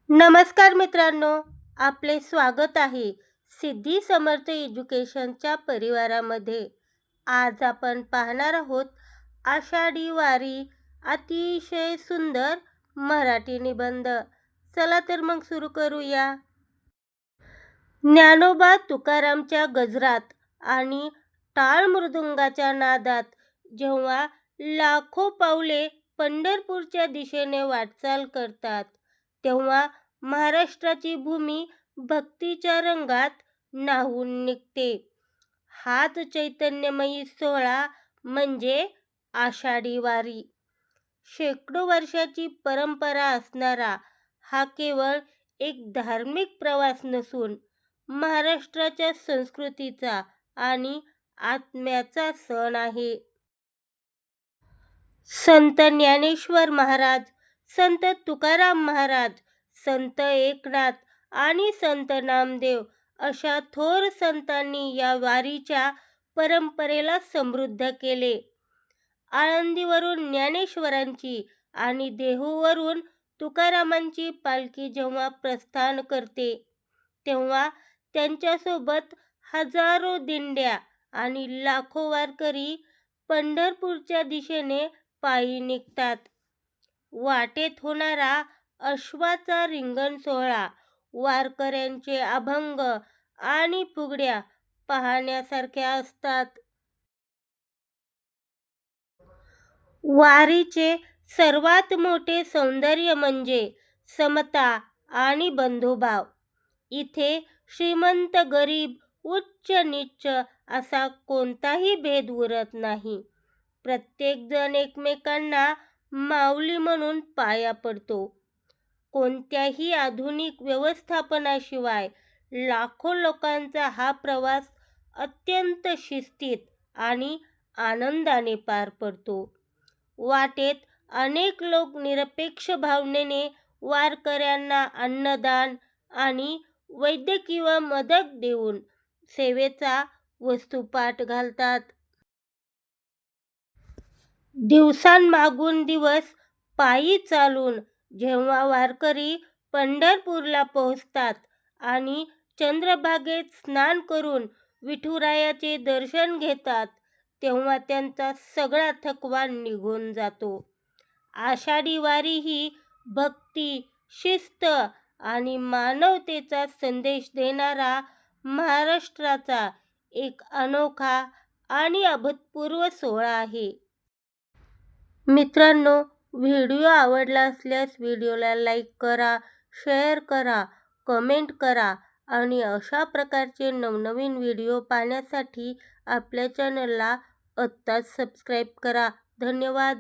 नमस्कार मित्रांनो, आपले स्वागत आहे सिद्धी समर्थ एज्युकेशनच्या परिवारामध्ये. आज आपण पाहणार आहोत आषाढी वारी अतिशय सुंदर मराठी निबंध. चला तर मग सुरू करूया. ज्ञानोबा तुकारामच्या गजरात आणि टाळ मृदुंगाच्या नादात जेव्हा लाखो पावले पंढरपूरच्या दिशेने वाटचाल करतात, तेव्हा महाराष्ट्राची भूमी भक्तीच्या रंगात न्हाऊन निघते. हाच चैतन्यमयी सोहळा म्हणजे आषाढी वारी. शेकडो वर्षाची परंपरा असणारा हा केवळ एक धार्मिक प्रवास नसून महाराष्ट्राच्या संस्कृतीचा आणि आत्म्याचा सण आहे. संत ज्ञानेश्वर महाराज, संत तुकाराम महाराज, संत एकनाथ आणि संत नामदेव अशा थोर संतांनी या वारीच्या परंपरेला समृद्ध केले. आळंदीवरून ज्ञानेश्वरांची आणि देहूवरून तुकारामांची पालखी जेव्हा प्रस्थान करते, तेव्हा त्यांच्यासोबत हजारो दिंड्या आणि लाखो वारकरी पंढरपूरच्या दिशेने पायी निघतात. वाटेत होणारा अश्वाचा रिंगण सोहळा, वारकऱ्यांचे अभंग आणि फुगड्या पाहण्यासारख्या असतात. वारीचे सर्वात मोठे सौंदर्य म्हणजे समता आणि बंधुभाव. इथे श्रीमंत गरीब, उच्च नीच असा कोणताही भेद उरत नाही. प्रत्येकजण एकमेकांना माऊली म्हणून पाया पडतो. कोणत्याही आधुनिक व्यवस्थापनाशिवाय लाखो लोकांचा हा प्रवास अत्यंत शिस्तीत आणि आनंदाने पार पडतो. वाटेत अनेक लोक निरपेक्ष भावनेने वारकऱ्यांना अन्नदान आणि वैद्यकीय मदत देऊन सेवेचा वस्तुपाठ घालतात. दिवसांमागून दिवस पायी चालून जेव्हा वारकरी पंढरपूरला पोहोचतात आणि चंद्रभागेत स्नान करून विठुरायाचे दर्शन घेतात, तेव्हा त्यांचा सगळा थकवा निघून जातो. आषाढी वारी ही भक्ती, शिस्त आणि मानवतेचा संदेश देणारा महाराष्ट्राचा एक अनोखा आणि अभूतपूर्व सोहळा आहे. मित्रांनो, व्हिडिओ आवडला असल्यास व्हिडिओला लाईक करा, शेअर करा, कमेंट करा आणि अशा प्रकारचे नवनवीन व्हिडिओ पाहण्यासाठी आपल्या चॅनलला आत्ताच सबस्क्राईब करा. धन्यवाद.